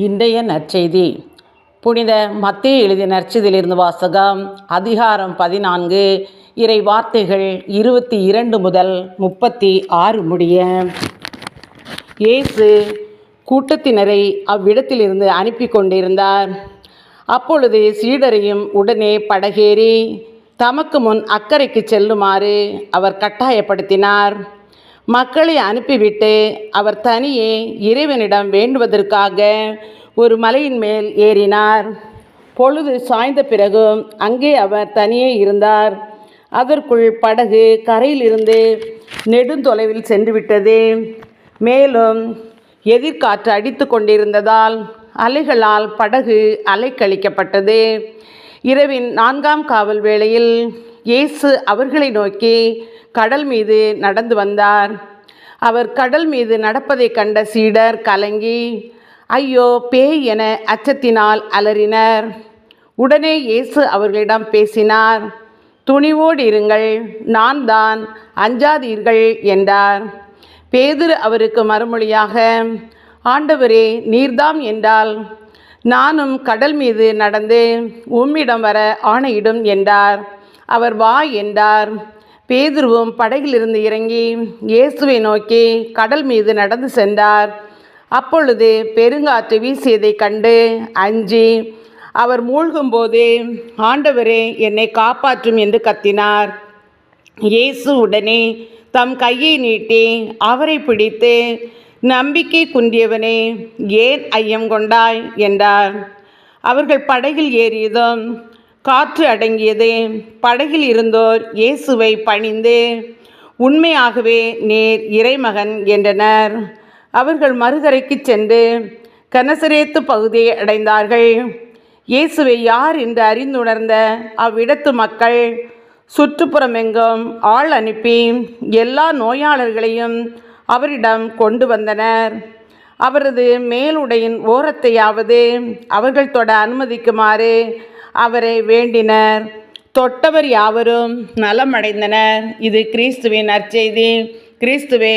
இன்றைய நற்செய்தி புனித மத்தேயு எழுதிய நற்செய்தியிலிருந்து வாசகம். அதிகாரம் 14, இறை வார்த்தைகள் 22 முதல் 36 முடிய. இயேசு கூட்டத்தினரை அவ்விடத்திலிருந்து அனுப்பி கொண்டிருந்தார். அப்பொழுது சீடரையும் உடனே படகேறி தமக்கு முன் அக்கறைக்கு செல்லுமாறு அவர் கட்டாயப்படுத்தினார். மக்களை அனுப்பிவிட்டு அவர் தனியே இறைவனிடம் வேண்டுவதற்காக ஒரு மலையின் மேல் ஏறினார். பொழுது சாய்ந்த பிறகு அங்கே அவர் தனியே இருந்தார். அதற்குள் படகு கரையிலிருந்து நெடுந்தொலைவில் சென்றுவிட்டது. மேலும் எதிர்காற்று அடித்து கொண்டிருந்ததால் அலைகளால் படகு அலைக்கழிக்கப்பட்டது. இரவின் 4ஆம் காவல் வேளையில் இயேசு அவர்களை நோக்கி கடல் மீது நடந்து வந்தார். அவர் கடல் மீது நடப்பதை கண்ட சீடர் கலங்கி ஐயோ பேய் என அச்சத்தினால் அலறினர். உடனே இயேசு அவர்களிடம் பேசினார். துணிவோடு இருங்கள், நான் தான், அஞ்சாதீர்கள் என்றார். பேதுரு அவருக்கு மறுமொழியாக, ஆண்டவரே, நீர்தாம் என்றால் நானும் கடல் மீது நடந்து உம்மிடம் வர ஆணையிடும் என்றார். அவர் வா என்றார். பேதுருவும் படகிலிருந்து இறங்கி இயேசுவை நோக்கி கடல் மீது நடந்து சென்றார். அப்பொழுது பெருங்காற்று வீசியதை கண்டு அஞ்சி அவர் மூழ்கும்போது, ஆண்டவரே, என்னை காப்பாற்றும் என்று கத்தினார். இயேசு உடனே தம் கையை நீட்டி அவரை பிடித்து, நம்பிக்கை குன்றியவனே, ஏன் ஐயம் கொண்டாய் என்றார். அவர்கள் படகில் ஏறியதும் காற்று அடங்கியது. படகில் இருந்தோர் இயேசுவை பணிந்து, உண்மையாகவே நீர் இறைமகன் என்றனர். அவர்கள் மறுகரைக்கு சென்று கனசரேத்து பகுதியை அடைந்தார்கள். இயேசுவை யார் என்று அறிந்துணர்ந்த அவ்விடத்து மக்கள் சுற்றுப்புறமெங்கும் ஆள் அனுப்பி எல்லா நோயாளர்களையும் அவரிடம் கொண்டு வந்தனர். அவரது மேலுடையின் ஓரத்தையாவது அவர்கள் தொட அனுமதிக்குமாறு அவரை வேண்டினர். தொட்டவர் யாவரும் நலமடைந்தனர். இது கிறிஸ்துவின் நற்செய்தி. கிறிஸ்துவே